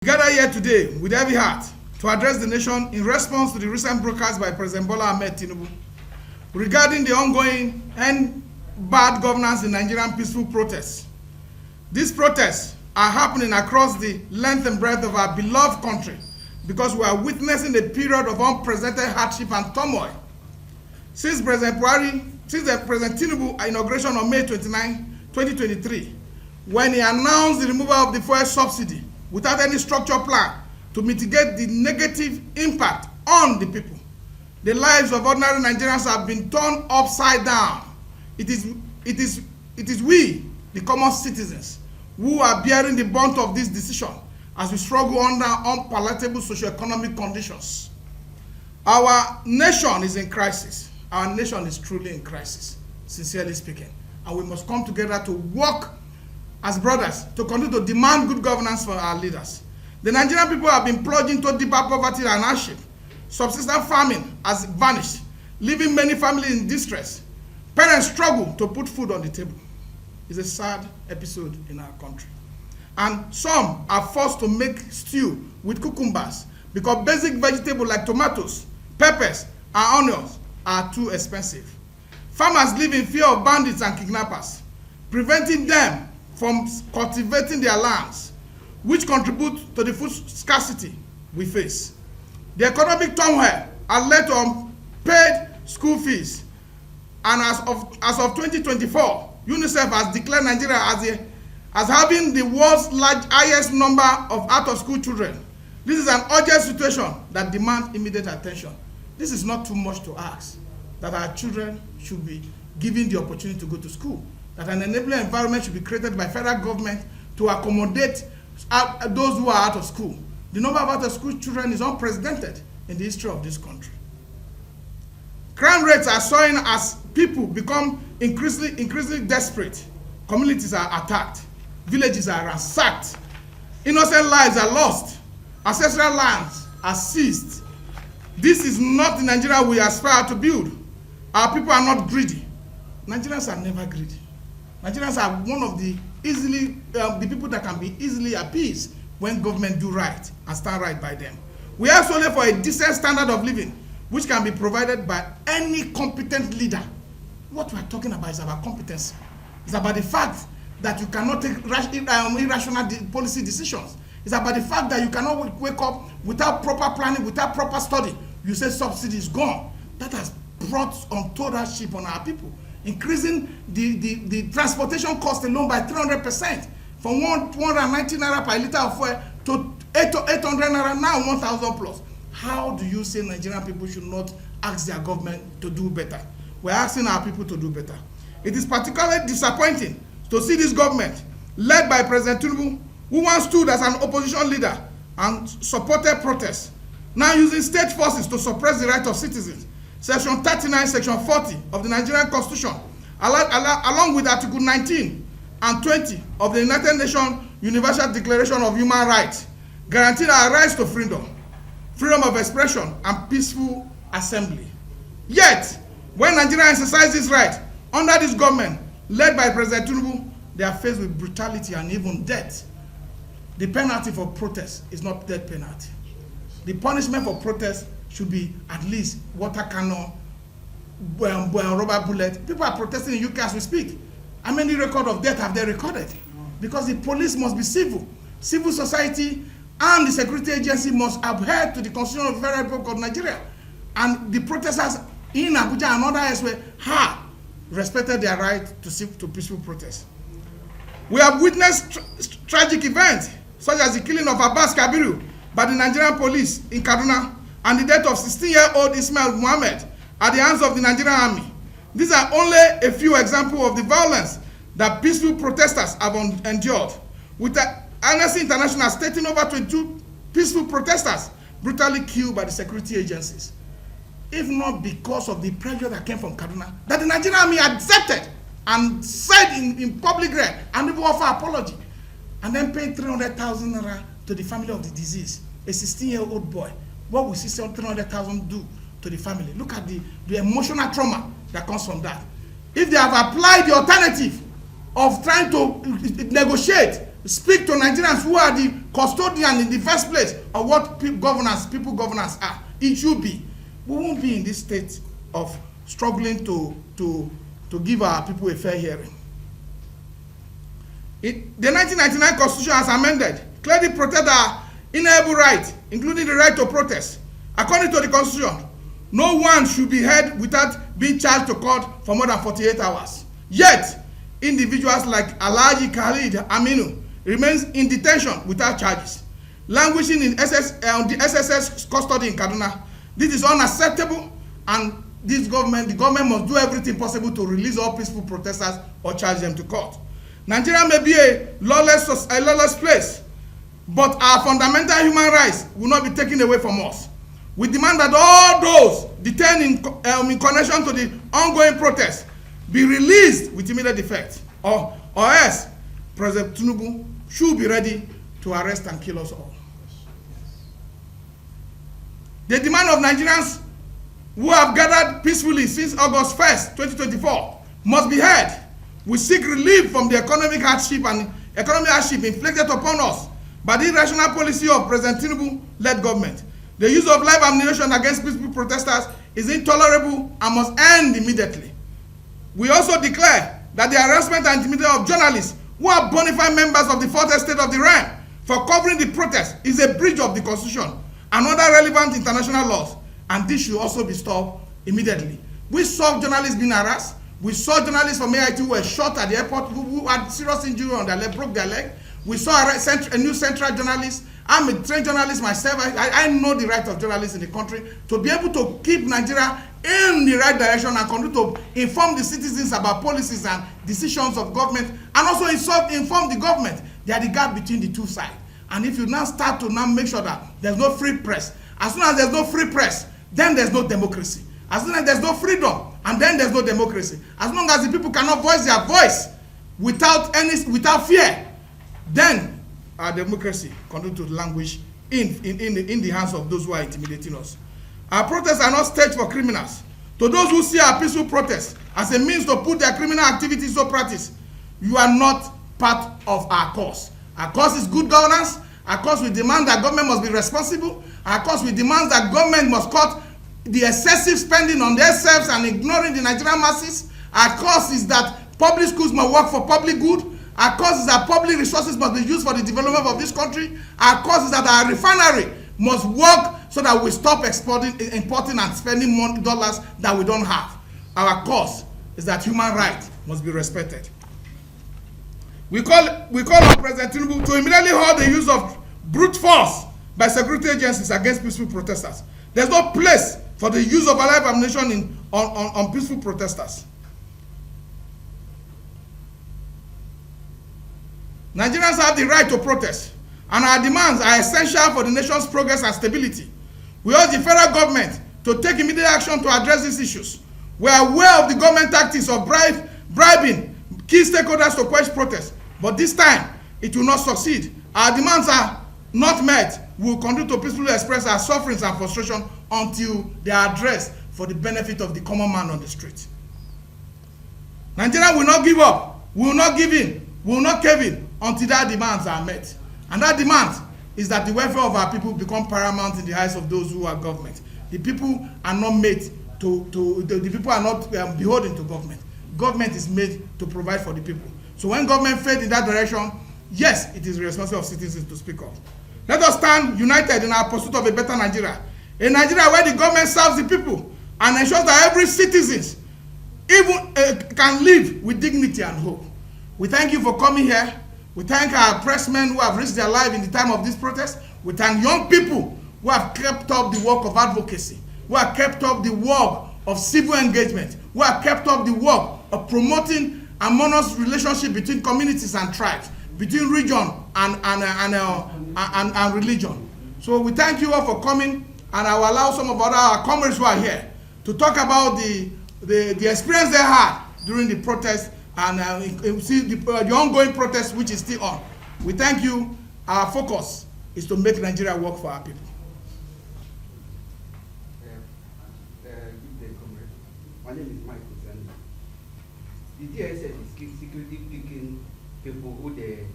We gather here today with heavy heart to address the nation in response to the recent broadcast by President Bola Tinubu regarding the ongoing and bad governance in Nigerian peaceful protests. These protests are happening across the length and breadth of our beloved country because we are witnessing a period of unprecedented hardship and turmoil. Since President Tinubu's inauguration on May 29, 2023, when he announced the removal of the fuel subsidy without any structured plan to mitigate the negative impact on the people, the lives of ordinary Nigerians have been turned upside down. It is we, the common citizens, who are bearing the brunt of this decision as we struggle under unpalatable socio-economic conditions. Our nation is in crisis. Our nation is truly in crisis, sincerely speaking. And we must come together to work as brothers to continue to demand good governance for our leaders. The Nigerian people have been plunged into deeper poverty and hardship. Subsistence farming has vanished, leaving many families in distress. Parents struggle to put food on the table. It's a sad episode in our country. And some are forced to make stew with cucumbers because basic vegetables like tomatoes, peppers, and onions are too expensive. Farmers live in fear of bandits and kidnappers, preventing them from cultivating their lands, which contribute to the food scarcity we face. The economic turmoil has led to unpaid school fees, and as of 2024, UNICEF has declared Nigeria as having the world's highest number of out-of-school children. This is an urgent situation that demands immediate attention. This is not too much to ask, that our children should be given the opportunity to go to school, that an enabling environment should be created by federal government to accommodate those who are out of school. The number of out-of-school children is unprecedented in the history of this country. Crime rates are soaring as people become increasingly desperate. Communities are attacked. Villages are ransacked. Innocent lives are lost. Ancestral lands are seized. This is not the Nigeria we aspire to build. Our people are not greedy. Nigerians are never greedy. Nigerians are one of the people that can be easily appeased when government do right and stand right by them. We ask only for a decent standard of living which can be provided by any competent leader. What we are talking about is about competence. It's about the fact that you cannot take irrational policy decisions. It's about the fact that you cannot wake up without proper planning, without proper study. You say subsidy is gone. That has brought untold hardship on our people, increasing the transportation cost alone by 300%, from 190 naira per liter of fuel to 800 naira, now 1,000 plus. How do you say Nigerian people should not ask their government to do better? We're asking our people to do better. It is particularly disappointing to see this government, led by President Tinubu, who once stood as an opposition leader and supported protests, now using state forces to suppress the rights of citizens. Section 39, Section 40 of the Nigerian Constitution, along with Article 19 and 20 of the United Nations Universal Declaration of Human Rights, guarantee our rights to freedom of expression, and peaceful assembly. Yet, when Nigerians exercise this right under this government led by President Tinubu, they are faced with brutality and even death. The penalty for protest is not death penalty. The punishment for protest should be at least water cannon, rubber bullet. People are protesting in UK as we speak. How many records of death have they recorded? Because the police must be civil. Civil society and the security agency must adhere to the Constitution of the Federal Republic of Nigeria. And the protesters in Abuja and other elsewhere have respected their right to peaceful protest. We have witnessed tragic events such as the killing of Abbas Kabiru by the Nigerian police in Kaduna and the death of 16-year-old Ismail Muhammad at the hands of the Nigerian army. These are only a few examples of the violence that peaceful protesters have endured, with Amnesty International stating over 22 peaceful protesters brutally killed by the security agencies. If not because of the pressure that came from Kaduna, that the Nigerian army accepted and said in public realm and even offer apology, and then paid 300,000 naira to the family of the deceased, a 16-year-old boy. What will 300,000 do to the family? Look at the emotional trauma that comes from that. If they have applied the alternative of trying to negotiate speak to Nigerians who are the custodian in the first place of what people governance are. It should be. We won't be in this state of struggling to give our people a fair hearing. The 1999 Constitution as amended clearly protect our inalienable right, including the right to protest. According to the Constitution, no one should be held without being charged to court for more than 48 hours. Yet, individuals like Alhaji Khalid Aminu remains in detention without charges, languishing in the SSS custody in Kaduna. This is unacceptable, and the government must do everything possible to release all peaceful protesters or charge them to court. Nigeria may be a lawless place, but our fundamental human rights will not be taken away from us. We demand that all those detained in connection to the ongoing protests be released with immediate effect, or else President Tinubu should be ready to arrest and kill us all. The demand of Nigerians who have gathered peacefully since August 1st, 2024 must be heard. We seek relief from the economic hardship inflicted upon us by the irrational policy of President Tinubu-led government. The use of live ammunition against peaceful protesters is intolerable and must end immediately. We also declare that the harassment and intimidation of journalists who are bona fide members of the fourth estate of the realm for covering the protest is a breach of the Constitution and other relevant international laws, and this should also be stopped immediately. We saw journalists being harassed. We saw journalists from AIT who were shot at the airport, who had serious injury on their leg, broke their leg. We saw a new central journalist. I'm a trained journalist myself. I know the right of journalists in the country to be able to keep Nigeria in the right direction and continue to inform the citizens about policies and decisions of government, and also inform the government. They are the gap between the two sides. And if you now start to now make sure that there's no free press, as soon as there's no free press, then there's no democracy. As soon as there's no freedom, and then there's no democracy. As long as the people cannot voice their voice without fear, then our democracy continue to languish in the hands of those who are intimidating us. Our protests are not staged for criminals. To those who see our peaceful protests as a means to put their criminal activities to practice, you are not part of our cause. Our cause is good governance. Our cause, we demand that government must be responsible. Our cause, we demand that government must cut the excessive spending on themselves and ignoring the Nigerian masses. Our cause is that public schools must work for public good. Our cause is that public resources must be used for the development of this country. Our cause is that our refinery must work so that we stop importing and spending dollars that we don't have. Our cause is that human rights must be respected. We call on President Tinubu to immediately halt the use of brute force by security agencies against peaceful protesters. There's no place for the use of live ammunition on peaceful protesters. Nigerians have the right to protest, and our demands are essential for the nation's progress and stability. We urge the federal government to take immediate action to address these issues. We are aware of the government tactics of bribing key stakeholders to quench protests, but this time it will not succeed. Our demands are not met. We will continue to peacefully express our sufferings and frustration until they are addressed for the benefit of the common man on the street. Nigeria will not give up. We will not give in. We will not cave in until their demands are met. And that demand is that the welfare of our people become paramount in the eyes of those who are government. The people are not made the people are not beholden to government. Government is made to provide for the people. So when government fails in that direction, yes, it is the responsibility of citizens to speak up. Let us stand united in our pursuit of a better Nigeria. A Nigeria where the government serves the people and ensures that every citizen even can live with dignity and hope. We thank you for coming here. We thank our pressmen who have risked their life in the time of this protest. We thank young people who have kept up the work of advocacy, who have kept up the work of civil engagement, who have kept up the work of promoting harmonious relationship between communities and tribes, between region and religion. So we thank you all for coming, and I will allow some of our comrades who are here to talk about the experience they had during the protest and see the ongoing protest which is still on. We thank you. Our focus is to make Nigeria work for our people. My name is Michael Zani. The DSS is security picking people who they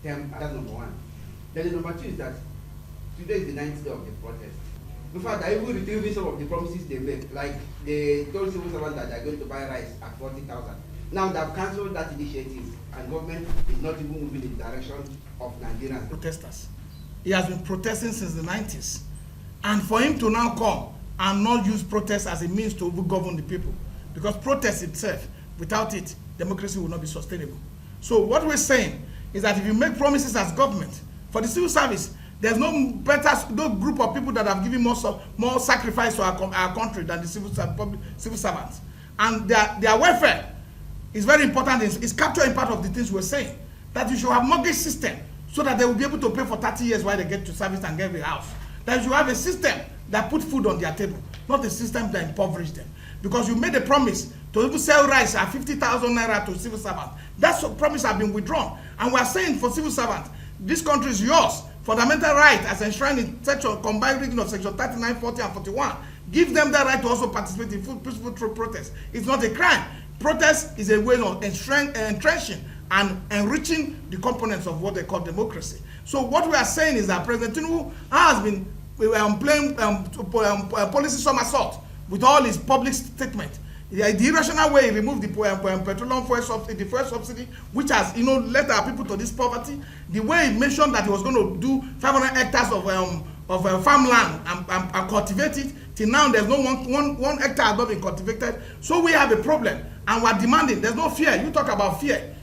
That's number one. Then the number two is that today is the 9th day of the protest. In fact, I even retrieving some of the promises they made. Like they told civil servants that they are going to buy rice at 40,000. Now they have cancelled that initiative, and government is not even moving in the direction of Nigerians. Protesters. He has been protesting since the 90s. And for him to now come and not use protest as a means to govern the people, because protest itself, without it, democracy will not be sustainable. So what we're saying is that if you make promises as government, for the civil service, there's no group of people that have given more sacrifice to our country than the civil servants. And their welfare is very important. It's capturing part of the things we're saying. That you should have mortgage system so that they will be able to pay for 30 years while they get to service and get the house. That you should have a system that put food on their table, not a system that impoverish them. Because you made a promise to even sell rice at 50,000 naira to civil servants. That promise has been withdrawn. And we are saying for civil servants, this country is yours. Fundamental right as enshrined in combined reading of section 39, 40, and 41. Give them the right to also participate in peaceful protest. It's not a crime. Protest is a way of entrenching and enriching the components of what they call democracy. So what we are saying is that President Tinubu has been playing policy somersault with all his public statements. The irrational way he removed the petroleum fuel subsidy, which has led our people to this poverty. The way he mentioned that he was going to do 500 hectares of farmland and cultivate it. Till now, there's no one hectare has not been cultivated. So we have a problem, and we're demanding. There's no fear. You talk about fear.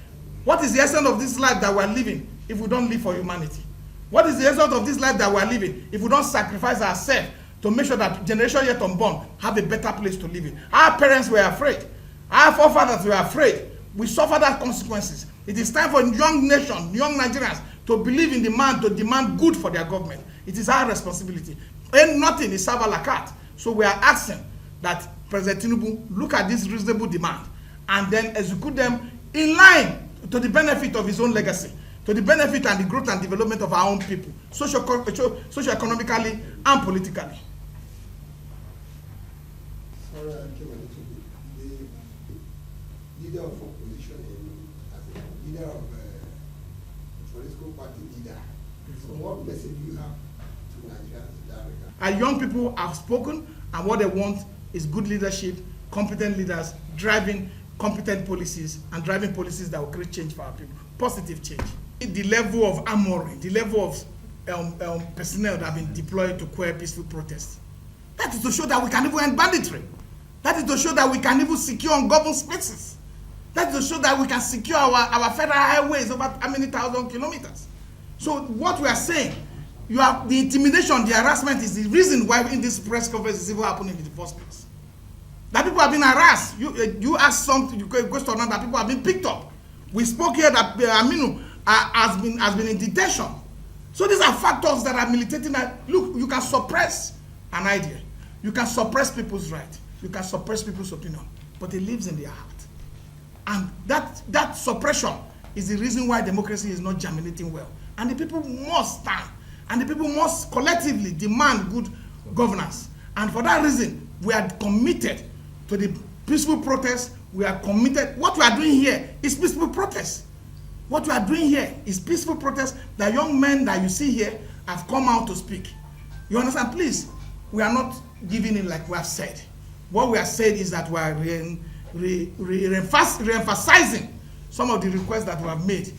What is the essence of this life that we're living if we don't live for humanity? What is the essence of this life that we're living if we don't sacrifice ourselves to make sure that generation yet unborn have a better place to live in? Our parents were afraid. Our forefathers were afraid. We suffer that consequences. It is time for young nation, young Nigerians to believe in demand, to demand good for their government. It is our responsibility. And nothing is serve a la carte. So we are asking that President Tinubu look at this reasonable demand and then execute them in line to the benefit of his own legacy, to the benefit and the growth and development of our own people, socio-economically and politically. Sorry, I came a little bit. The leader of opposition, as a leader of political party leader, so what message do you have to Nigerians in that regard? Our young people have spoken, and what they want is good leadership, competent leaders, driving competent policies, and driving policies that will create change for our people, positive change. The level of armory, the level of personnel that have been deployed to quell peaceful protests. That is to show that we can even end banditry. That is to show that we can even secure ungoverned spaces. That is to show that we can secure our federal highways over how many thousand kilometers. So what we are saying, you have the intimidation, the harassment is the reason why in this press conference is even happening in the first place. That people have been harassed. You ask something, you go to another, people have been picked up. We spoke here that Aminu has been in detention. So these are factors that are militating. Look, you can suppress an idea. You can suppress people's right. You can suppress people's opinion. But it lives in their heart. And that suppression is the reason why democracy is not germinating well. And the people must stand. And the people must collectively demand good governance. And for that reason, we are committed to the peaceful protest. We are committed. What we are doing here is peaceful protest. What we are doing here is peaceful protest. The young men that you see here have come out to speak. You understand? Please, we are not giving in like we have said. What we have said is that we are re-emphasizing some of the requests that we have made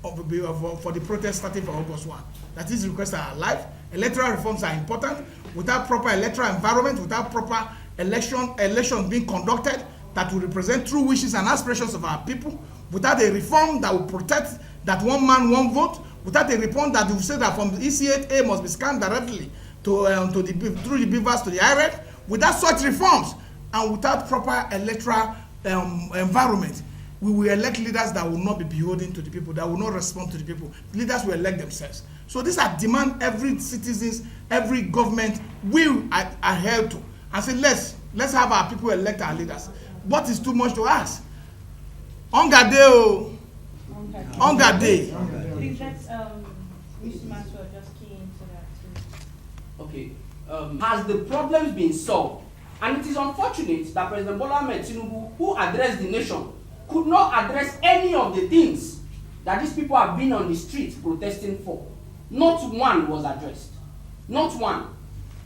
for the protest starting from August 1. That these requests are alive. Electoral reforms are important. Without proper electoral environment, without proper elections being conducted that will represent true wishes and aspirations of our people, without a reform that will protect that one man, one vote, without a reform that will say that from the EC8A must be scanned directly through the beavers to the IREF, without such reforms and without proper electoral environment, we will elect leaders that will not be beholden to the people, that will not respond to the people. Leaders will elect themselves. So these are demand every citizens, every government will adhere to. And say, let's have our people elect our leaders. What is too much to ask? Hunger day, oh. Hunger day. Please let's Mr. Maxwell just key into that too. Okay. Has the problems been solved? And it is unfortunate that President Bola Tinubu, who addressed the nation, could not address any of the things that these people have been on the streets protesting for. Not one was addressed. Not one.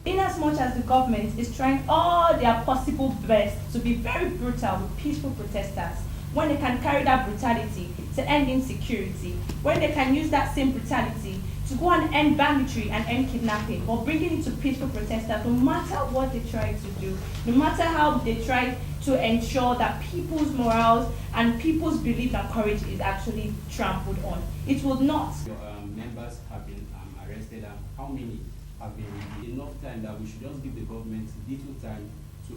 In as much as the government is trying all their possible best to be very brutal with peaceful protesters, when they can carry that brutality to end insecurity, when they can use that same brutality to go and end banditry and end kidnapping, or bringing it to peaceful protesters, no matter what they try to do, no matter how they try to ensure that people's morals and people's belief and courage is actually trampled on, it will not. Your members have been arrested, and how many have been released? Enough time that we should just give the government little time to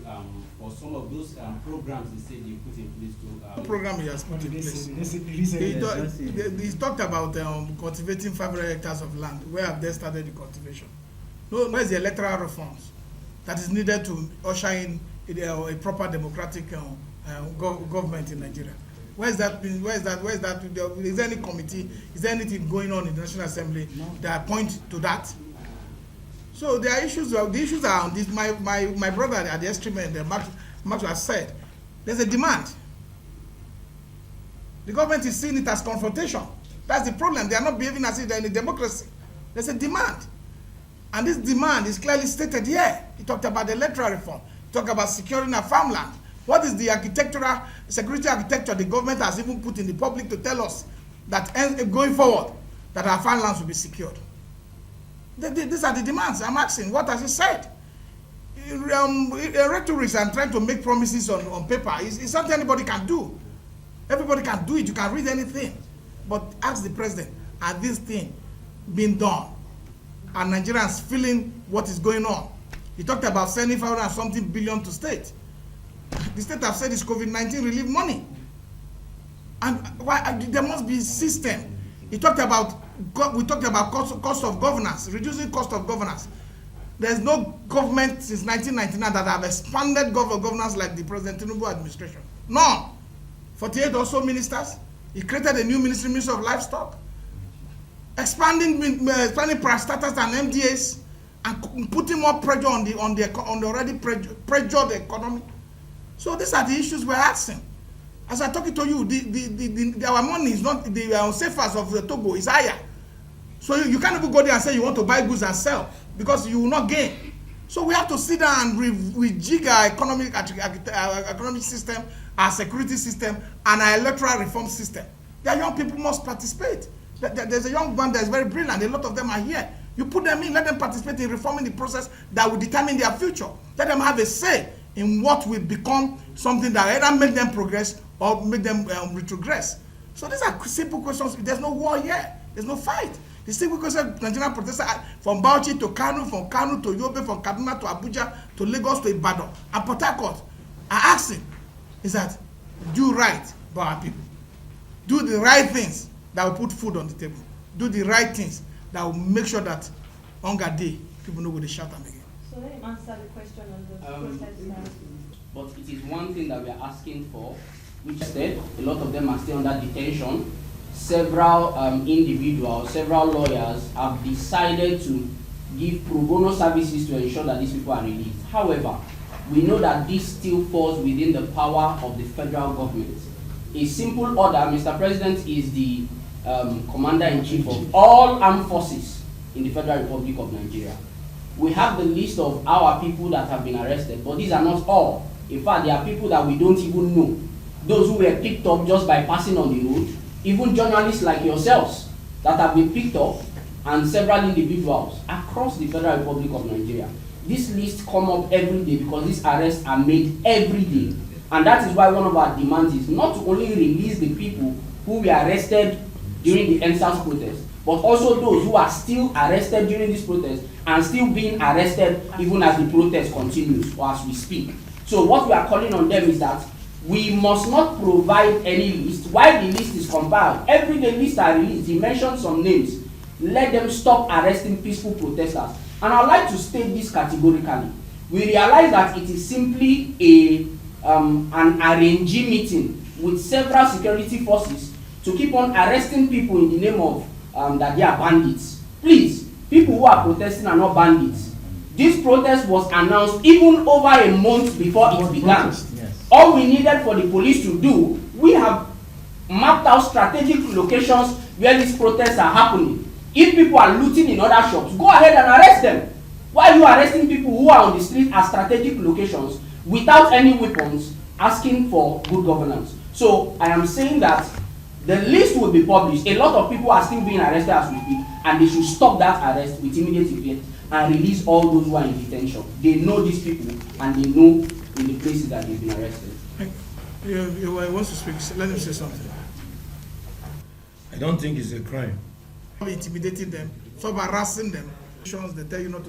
for some of those programs they say they put in place to program he has put in place. He talked about cultivating 500 hectares of land. Where have they started the cultivation? No, where's the electoral reforms that is needed to usher in a proper democratic government in Nigeria? Where's that? Where's that? Is there any committee? Is there anything going on in the National Assembly that point to that? So there are issues. The issues are on this. My brother at the extreme end, Max has said, there's a demand. The government is seeing it as confrontation. That's the problem. They are not behaving as if they're in a democracy. There's a demand, and this demand is clearly stated here. He talked about the electoral reform. He talked about securing our farmland. What is the security architecture the government has even put in the public to tell us that going forward that our farmlands will be secured? These are the demands. I'm asking, what has he said? Rhetoric and trying to make promises on paper is something anybody can do. Everybody can do it. You can read anything. But ask the president, are these things being done? Are Nigerians feeling what is going on? He talked about sending 500 and something billion to state. The state have said it's COVID-19 relief money. And why there must be a system. We talked about cost of governance, reducing cost of governance. There's no government since 1999 that have expanded governance like the President Tinubu administration. None. 48 or so ministers. He created a new ministry of livestock, expanding parastatals and MDAs, and putting more pressure on the already pressured economy. So these are the issues we're asking. As I'm talking to you, our money is not, the safers of the Togo is higher. So you can't even go there and say you want to buy goods and sell, because you will not gain. So we have to sit down and rejig our economic system, our security system, and our electoral reform system. The young people must participate. There's a young one that's very brilliant. A lot of them are here. You put them in, let them participate in reforming the process that will determine their future. Let them have a say in what will become something that either make them progress or make them retrogress. So these are simple questions. There's no war here. There's no fight. The simple question Nigerian protesters from Bauchi to Kano, from Kano to Yobe, from Kaduna to Abuja to Lagos to Ibadan and Port Harcourt are asking is that do right by our people. Do the right things that will put food on the table. Do the right things that will make sure that hunger day people know where they shout them again. So let him answer the question on the protesters. But it is one thing that we are asking for, which said a lot of them are still under detention. Several individuals, several lawyers have decided to give pro bono services to ensure that these people are released. However, we know that this still falls within the power of the federal government. A simple order, Mr. President is the Commander-in-Chief of all armed forces in the Federal Republic of Nigeria. We have the list of our people that have been arrested, but these are not all. In fact, there are people that we don't even know. Those who were picked up just by passing on the road, even journalists like yourselves that have been picked up, and several individuals across the Federal Republic of Nigeria. This list come up every day because these arrests are made every day. And that is why one of our demands is not to only release the people who were arrested during the NSAS protest, but also those who are still arrested during this protest and still being arrested even as the protest continues or as we speak. So what we are calling on them is that we must not provide any list. While the list is compiled, every day lists are released. He mentioned some names. Let them stop arresting peaceful protesters. And I'd like to state this categorically. We realize that it is simply an arrangee meeting with several security forces to keep on arresting people in the name of that they are bandits. Please, people who are protesting are not bandits. This protest was announced even over a month before it began. All we needed for the police to do, we have mapped out strategic locations where these protests are happening. If people are looting in other shops, go ahead and arrest them. Why are you arresting people who are on the street at strategic locations without any weapons, asking for good governance? So I am saying that the list will be published. A lot of people are still being arrested as we speak, and they should stop that arrest with immediate effect and release all those who are in detention. They know these people, and they know in the places that they've been arrested. You want to speak? Let him say something. I don't think it's a crime. Intimidating them, stop harassing them. They tell you not to say.